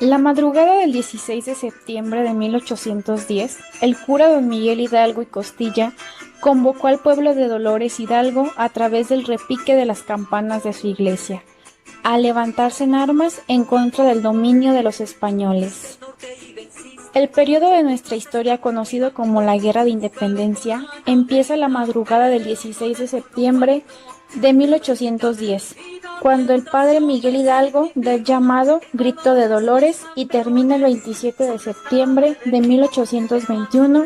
La madrugada del 16 de septiembre de 1810, el cura don Miguel Hidalgo y Costilla convocó al pueblo de Dolores Hidalgo a través del repique de las campanas de su iglesia, a levantarse en armas en contra del dominio de los españoles. El periodo de nuestra historia conocido como la Guerra de Independencia empieza la madrugada del 16 de septiembre de 1810, cuando el padre Miguel Hidalgo da el llamado Grito de Dolores y termina el 27 de septiembre de 1821,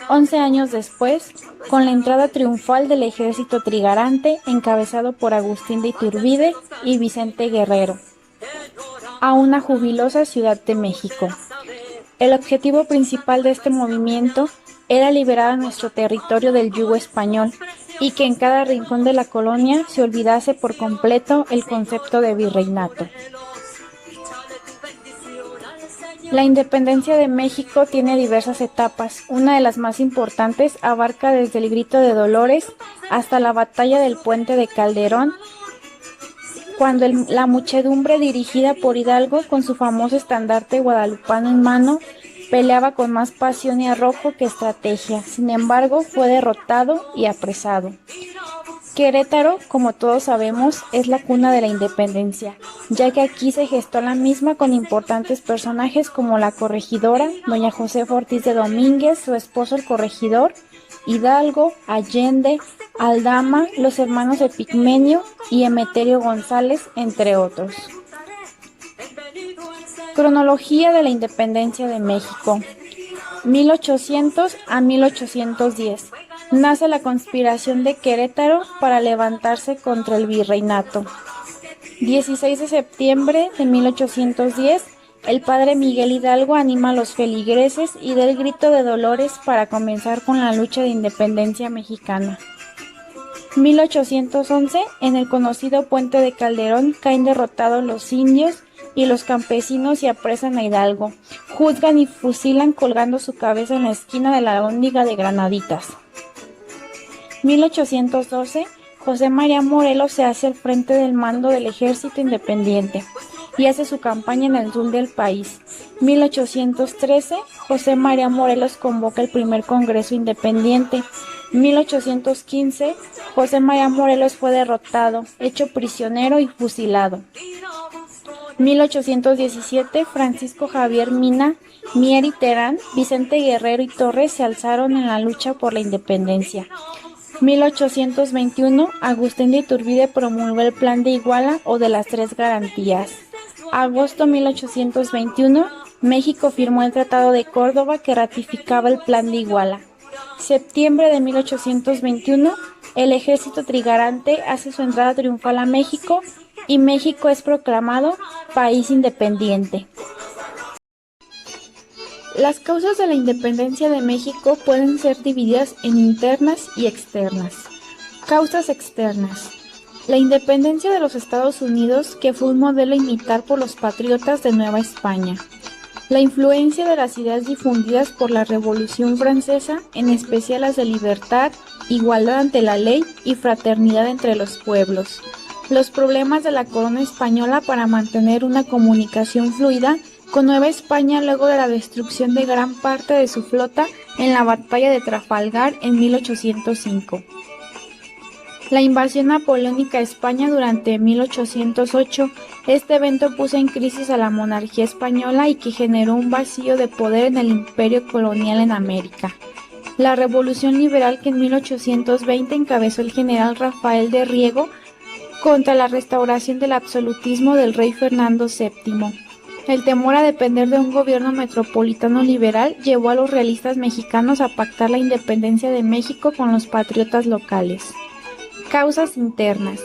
11 años después, con la entrada triunfal del ejército trigarante encabezado por Agustín de Iturbide y Vicente Guerrero, a una jubilosa Ciudad de México. El objetivo principal de este movimiento era liberar a nuestro territorio del yugo español y que en cada rincón de la colonia se olvidase por completo el concepto de virreinato. La independencia de México tiene diversas etapas. Una de las más importantes abarca desde el Grito de Dolores hasta la batalla del Puente de Calderón, cuando la muchedumbre dirigida por Hidalgo con su famoso estandarte guadalupano en mano peleaba con más pasión y arrojo que estrategia. Sin embargo, fue derrotado y apresado. Querétaro, como todos sabemos, es la cuna de la independencia, ya que aquí se gestó la misma con importantes personajes como la corregidora, doña Josefa Ortiz de Domínguez, su esposo el corregidor, Hidalgo, Allende, Aldama, los hermanos Epigmenio y Emeterio González, entre otros. Cronología de la independencia de México. 1800 a 1810. Nace la conspiración de Querétaro para levantarse contra el virreinato. 16 de septiembre de 1810. El padre Miguel Hidalgo anima a los feligreses y da el grito de Dolores para comenzar con la lucha de independencia mexicana. 1811, en el conocido Puente de Calderón, caen derrotados los indios y los campesinos y apresan a Hidalgo, juzgan y fusilan colgando su cabeza en la esquina de la Alhóndiga de Granaditas. 1812, José María Morelos se hace al frente del mando del ejército independiente y hace su campaña en el sur del país. 1813, José María Morelos convoca el primer Congreso Independiente. 1815, José María Morelos fue derrotado, hecho prisionero y fusilado. 1817, Francisco Javier Mina, Mier y Terán, Vicente Guerrero y Torres se alzaron en la lucha por la independencia. 1821, Agustín de Iturbide promulgó el Plan de Iguala o de las Tres Garantías. Agosto 1821, México firmó el Tratado de Córdoba que ratificaba el Plan de Iguala. Septiembre de 1821, el ejército trigarante hace su entrada triunfal a México y México es proclamado país independiente. Las causas de la independencia de México pueden ser divididas en internas y externas. Causas externas. La independencia de los Estados Unidos, que fue un modelo a imitar por los patriotas de Nueva España. La influencia de las ideas difundidas por la Revolución Francesa, en especial las de libertad, igualdad ante la ley y fraternidad entre los pueblos. Los problemas de la corona española para mantener una comunicación fluida con Nueva España luego de la destrucción de gran parte de su flota en la batalla de Trafalgar en 1805. La invasión napoleónica a España durante 1808, este evento puso en crisis a la monarquía española y que generó un vacío de poder en el imperio colonial en América. La revolución liberal que en 1820 encabezó el general Rafael de Riego contra la restauración del absolutismo del rey Fernando VII. El temor a depender de un gobierno metropolitano liberal llevó a los realistas mexicanos a pactar la independencia de México con los patriotas locales. Causas internas.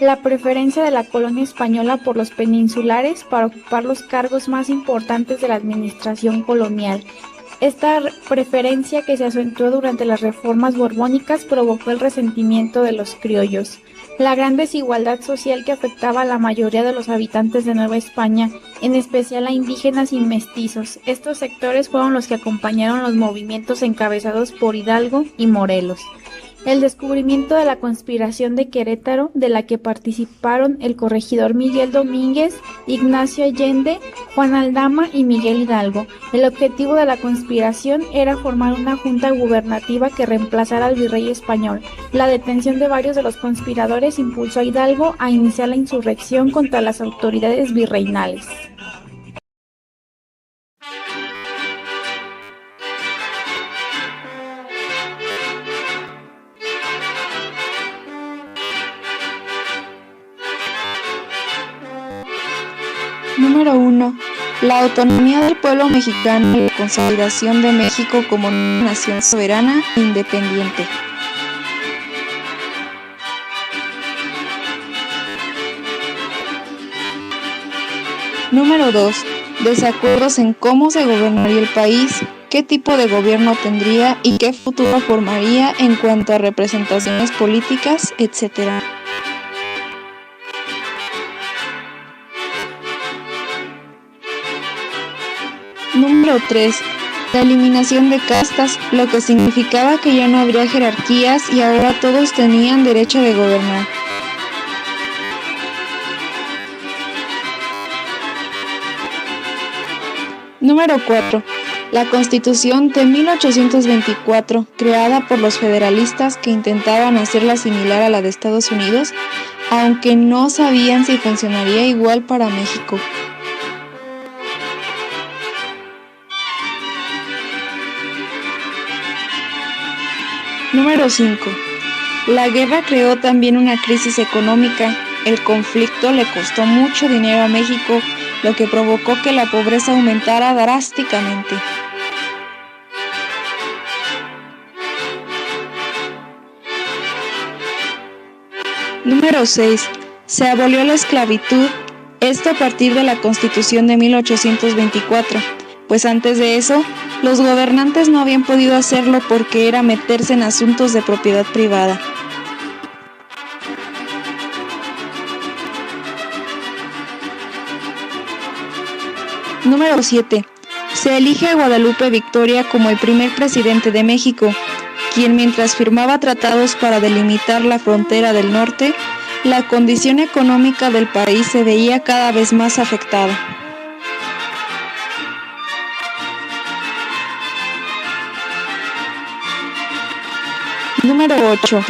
La preferencia de la colonia española por los peninsulares para ocupar los cargos más importantes de la administración colonial. Esta preferencia, que se acentuó durante las reformas borbónicas, provocó el resentimiento de los criollos. La gran desigualdad social que afectaba a la mayoría de los habitantes de Nueva España, en especial a indígenas y mestizos. Estos sectores fueron los que acompañaron los movimientos encabezados por Hidalgo y Morelos. El descubrimiento de la conspiración de Querétaro, de la que participaron el corregidor Miguel Domínguez, Ignacio Allende, Juan Aldama y Miguel Hidalgo. El objetivo de la conspiración era formar una junta gubernativa que reemplazara al virrey español. La detención de varios de los conspiradores impulsó a Hidalgo a iniciar la insurrección contra las autoridades virreinales. Número 1. La autonomía del pueblo mexicano y la consolidación de México como una nación soberana e independiente. Número 2. Desacuerdos en cómo se gobernaría el país, qué tipo de gobierno tendría y qué futuro formaría en cuanto a representaciones políticas, etc. Número 3. La eliminación de castas, lo que significaba que ya no habría jerarquías y ahora todos tenían derecho de gobernar. Número 4. La Constitución de 1824, creada por los federalistas que intentaban hacerla similar a la de Estados Unidos, aunque no sabían si funcionaría igual para México. Número 5. La guerra creó también una crisis económica. El conflicto le costó mucho dinero a México, lo que provocó que la pobreza aumentara drásticamente. Número 6. Se abolió la esclavitud, esto a partir de la Constitución de 1824, pues antes de eso, los gobernantes no habían podido hacerlo porque era meterse en asuntos de propiedad privada. Número 7. Se elige a Guadalupe Victoria como el primer presidente de México, quien mientras firmaba tratados para delimitar la frontera del norte, la condición económica del país se veía cada vez más afectada. Número 8.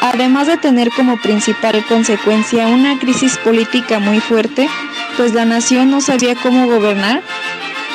Además de tener como principal consecuencia una crisis política muy fuerte, pues la nación no sabía cómo gobernar,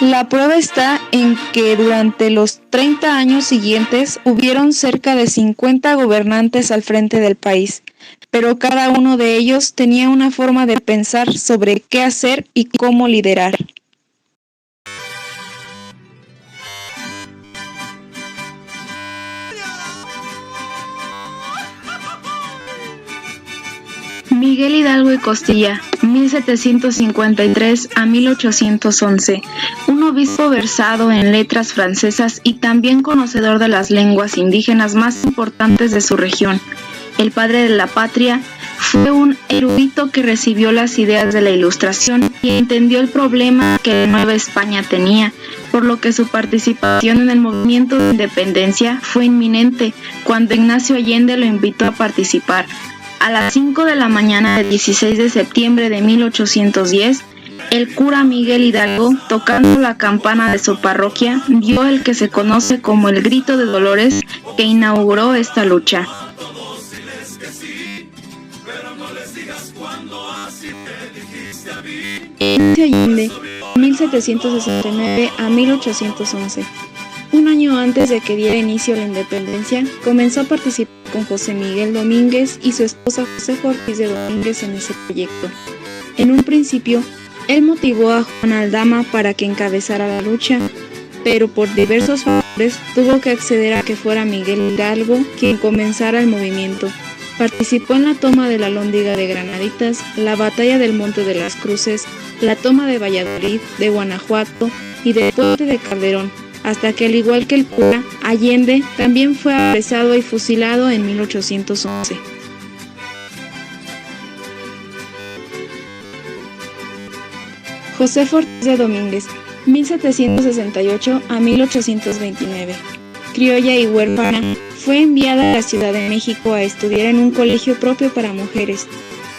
la prueba está en que durante los 30 años siguientes hubieron cerca de 50 gobernantes al frente del país, pero cada uno de ellos tenía una forma de pensar sobre qué hacer y cómo liderar. Miguel Hidalgo y Costilla, 1753 a 1811, un obispo versado en letras francesas y también conocedor de las lenguas indígenas más importantes de su región. El padre de la patria, fue un erudito que recibió las ideas de la Ilustración y entendió el problema que la Nueva España tenía, por lo que su participación en el movimiento de independencia fue inminente cuando Ignacio Allende lo invitó a participar. A las 5 de la mañana del 16 de septiembre de 1810, el cura Miguel Hidalgo, tocando la campana de su parroquia, dio el que se conoce como el Grito de Dolores que inauguró esta lucha. Ignacio Allende, 1769 a 1811. Un año antes de que diera inicio a la independencia, comenzó a participar con José Miguel Domínguez y su esposa Josefa Ortiz de Domínguez en ese proyecto. En un principio, él motivó a Juan Aldama para que encabezara la lucha, pero por diversos factores tuvo que acceder a que fuera Miguel Hidalgo quien comenzara el movimiento. Participó en la toma de la Alhóndiga de Granaditas, la batalla del Monte de las Cruces, la toma de Valladolid, de Guanajuato y del Puente de Calderón, hasta que al igual que el cura, Allende también fue apresado y fusilado en 1811. Josefa Ortiz de Domínguez, 1768 a 1829. Criolla y huérfana, fue enviada a la Ciudad de México a estudiar en un colegio propio para mujeres.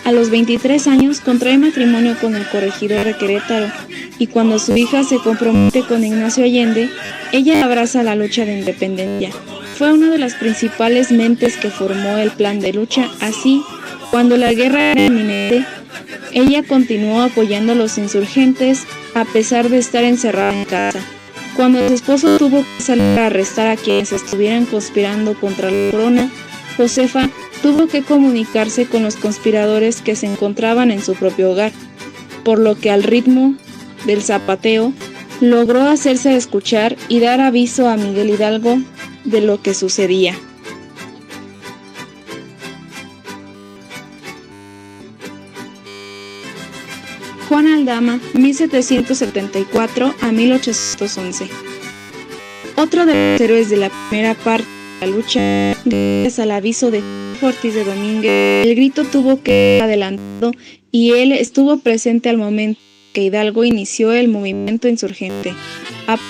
A los 23 años contrae matrimonio con el corregidor de Querétaro, y cuando su hija se compromete con Ignacio Allende, ella abraza la lucha de independencia. Fue una de las principales mentes que formó el plan de lucha. Así, cuando la guerra era inminente, ella continuó apoyando a los insurgentes a pesar de estar encerrada en casa. Cuando su esposo tuvo que salir a arrestar a quienes estuvieran conspirando contra la corona, Josefa tuvo que comunicarse con los conspiradores que se encontraban en su propio hogar, por lo que al ritmo del zapateo logró hacerse escuchar y dar aviso a Miguel Hidalgo de lo que sucedía. Juan Aldama, 1774 a 1811. Otro de los héroes de la primera parte de la lucha, gracias al aviso de Ortiz de Domínguez, el grito tuvo que ser adelantado y él estuvo presente al momento que Hidalgo inició el movimiento insurgente. A partir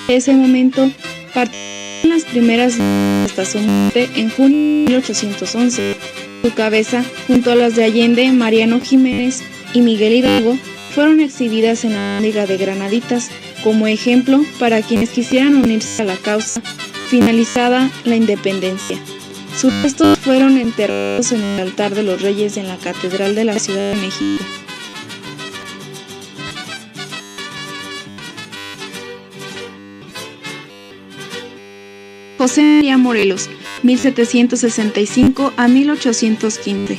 de ese momento, partió en las primeras hasta su muerte en junio de 1811. Su cabeza, junto a las de Allende, Mariano Jiménez y Miguel Hidalgo, fueron exhibidas en la Liga de Granaditas como ejemplo para quienes quisieran unirse a la causa finalizada la independencia. Sus restos fueron enterrados en el altar de los Reyes en la Catedral de la Ciudad de México. José María Morelos, 1765 a 1815.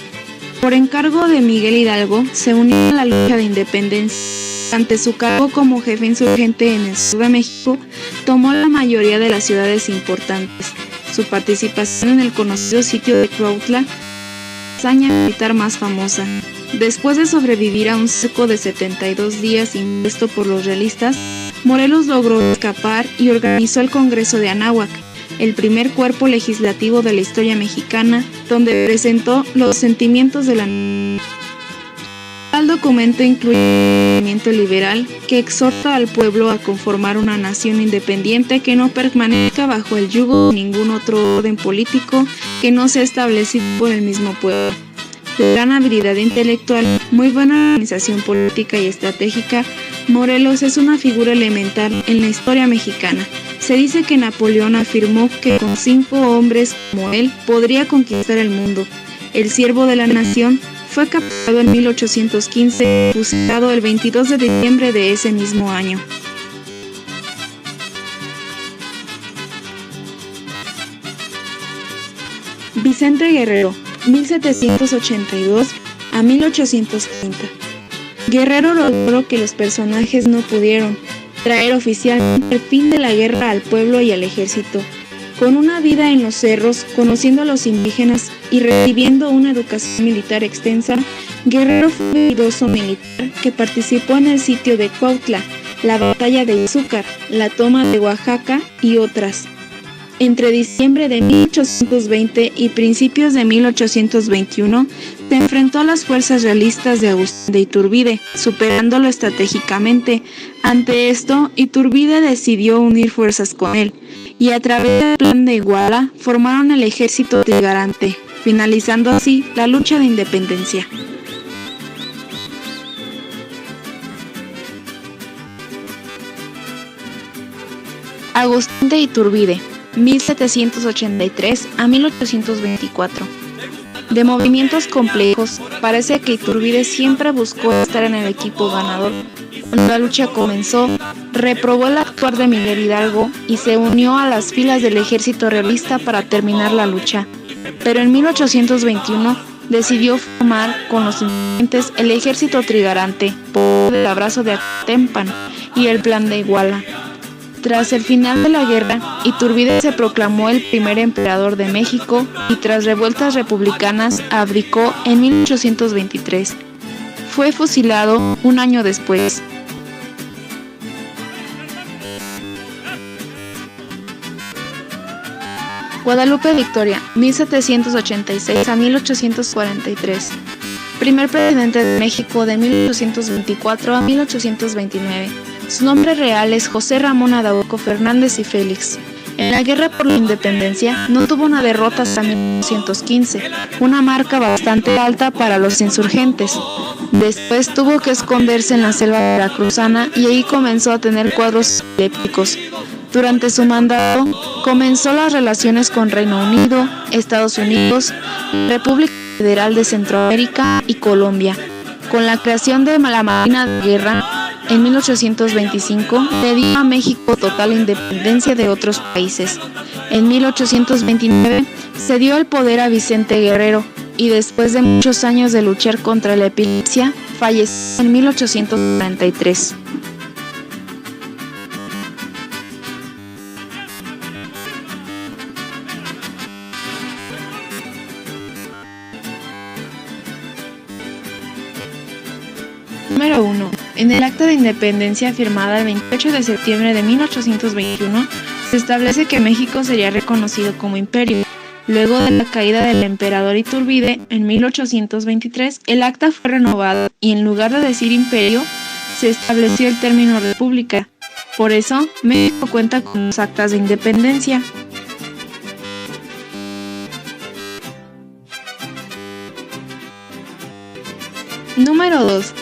Por encargo de Miguel Hidalgo, se unió a la lucha de independencia. Ante su cargo como jefe insurgente en el sur de México, tomó la mayoría de las ciudades importantes. Su participación en el conocido sitio de Cuautla, la hazaña militar más famosa. Después de sobrevivir a un cerco de 72 días impuesto por los realistas, Morelos logró escapar y organizó el Congreso de Anáhuac, el primer cuerpo legislativo de la historia mexicana, donde presentó los sentimientos de la nación. El documento incluye un movimiento liberal que exhorta al pueblo a conformar una nación independiente que no permanezca bajo el yugo de ningún otro orden político que no sea establecido por el mismo pueblo. De gran habilidad intelectual, muy buena organización política y estratégica, Morelos es una figura elemental en la historia mexicana. Se dice que Napoleón afirmó que con 5 hombres como él podría conquistar el mundo. El siervo de la nación fue capturado en 1815 y fusilado el 22 de diciembre de ese mismo año. Vicente Guerrero, 1782 a 1830. Guerrero logró que los personajes no pudieron traer oficialmente el fin de la guerra al pueblo y al ejército. Con una vida en los cerros, conociendo a los indígenas y recibiendo una educación militar extensa, Guerrero fue un habilidoso militar que participó en el sitio de Cuautla, la batalla de Izúcar, la toma de Oaxaca y otras. Entre diciembre de 1820 y principios de 1821, se enfrentó a las fuerzas realistas de Agustín de Iturbide, superándolo estratégicamente. Ante esto, Iturbide decidió unir fuerzas con él, y a través del plan de Iguala formaron el ejército trigarante, finalizando así la lucha de independencia. Agustín de Iturbide, 1783 a 1824. De movimientos complejos, parece que Iturbide siempre buscó estar en el equipo ganador. Cuando la lucha comenzó, reprobó el actuar de Miguel Hidalgo y se unió a las filas del ejército realista para terminar la lucha. Pero en 1821 decidió formar con los insurgentes el ejército trigarante, por el abrazo de Atempan y el plan de Iguala. Tras el final de la guerra, Iturbide se proclamó el primer emperador de México y tras revueltas republicanas abdicó en 1823. Fue fusilado un año después. Guadalupe Victoria, 1786 a 1843. Primer presidente de México de 1824 a 1829. Su nombre real es José Ramón Adauco Fernández y Félix. En la guerra por la independencia no tuvo una derrota hasta 1915, una marca bastante alta para los insurgentes. Después tuvo que esconderse en la selva veracruzana y ahí comenzó a tener cuadros epilépticos. Durante su mandato comenzó las relaciones con Reino Unido, Estados Unidos, República Federal de Centroamérica y Colombia. Con la creación de la Marina de Guerra, en 1825 le dio a México total independencia de otros países. En 1829 se dio el poder a Vicente Guerrero y después de muchos años de luchar contra la epilepsia, falleció en 1843. Número 1. En el Acta de Independencia firmada el 28 de septiembre de 1821, se establece que México sería reconocido como imperio. Luego de la caída del emperador Iturbide, en 1823, el acta fue renovada y en lugar de decir imperio, se estableció el término república. Por eso, México cuenta con los actas de independencia. Número 2.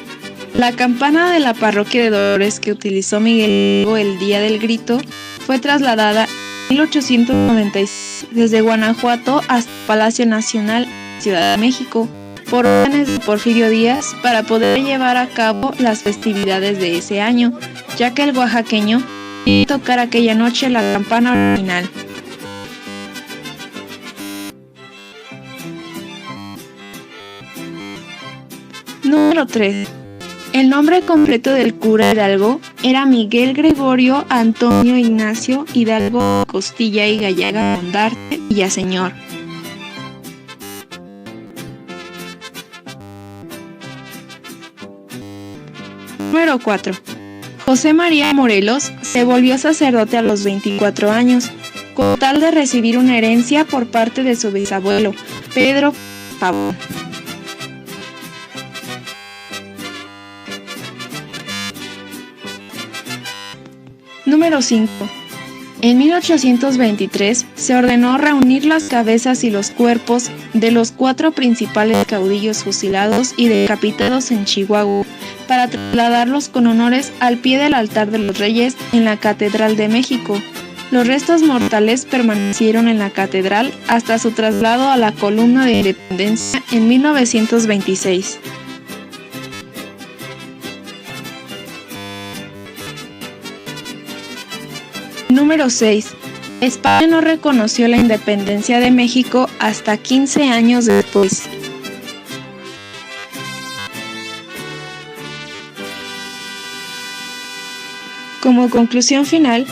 La campana de la parroquia de Dolores que utilizó Miguel Hidalgo el día del grito fue trasladada en 1896 desde Guanajuato hasta Palacio Nacional, Ciudad de México, por órdenes de Porfirio Díaz para poder llevar a cabo las festividades de ese año, ya que el oaxaqueño quería tocar aquella noche la campana original. Número 3. El nombre completo del cura Hidalgo era Miguel Gregorio Antonio Ignacio Hidalgo Costilla y Gallaga Mondarte Villaseñor. Número 4. José María Morelos se volvió sacerdote a los 24 años, con tal de recibir una herencia por parte de su bisabuelo, Pedro Pavón. Número 5. En 1823 se ordenó reunir las cabezas y los cuerpos de los 4 principales caudillos fusilados y decapitados en Chihuahua para trasladarlos con honores al pie del altar de los Reyes en la Catedral de México. Los restos mortales permanecieron en la catedral hasta su traslado a la Columna de Independencia en 1926. Número 6. España no reconoció la independencia de México hasta 15 años después. Como conclusión final,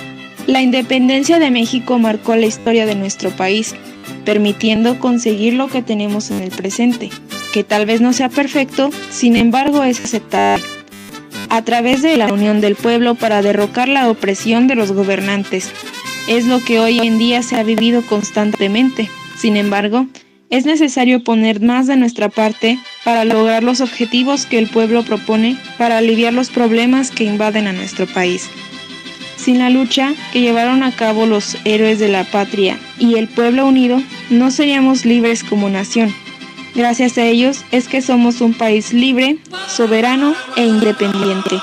la independencia de México marcó la historia de nuestro país, permitiendo conseguir lo que tenemos en el presente, que tal vez no sea perfecto, sin embargo es aceptable, a través de la unión del pueblo para derrocar la opresión de los gobernantes. Es lo que hoy en día se ha vivido constantemente. Sin embargo, es necesario poner más de nuestra parte para lograr los objetivos que el pueblo propone para aliviar los problemas que invaden a nuestro país. Sin la lucha que llevaron a cabo los héroes de la patria y el pueblo unido, no seríamos libres como nación. Gracias a ellos es que somos un país libre, soberano e independiente.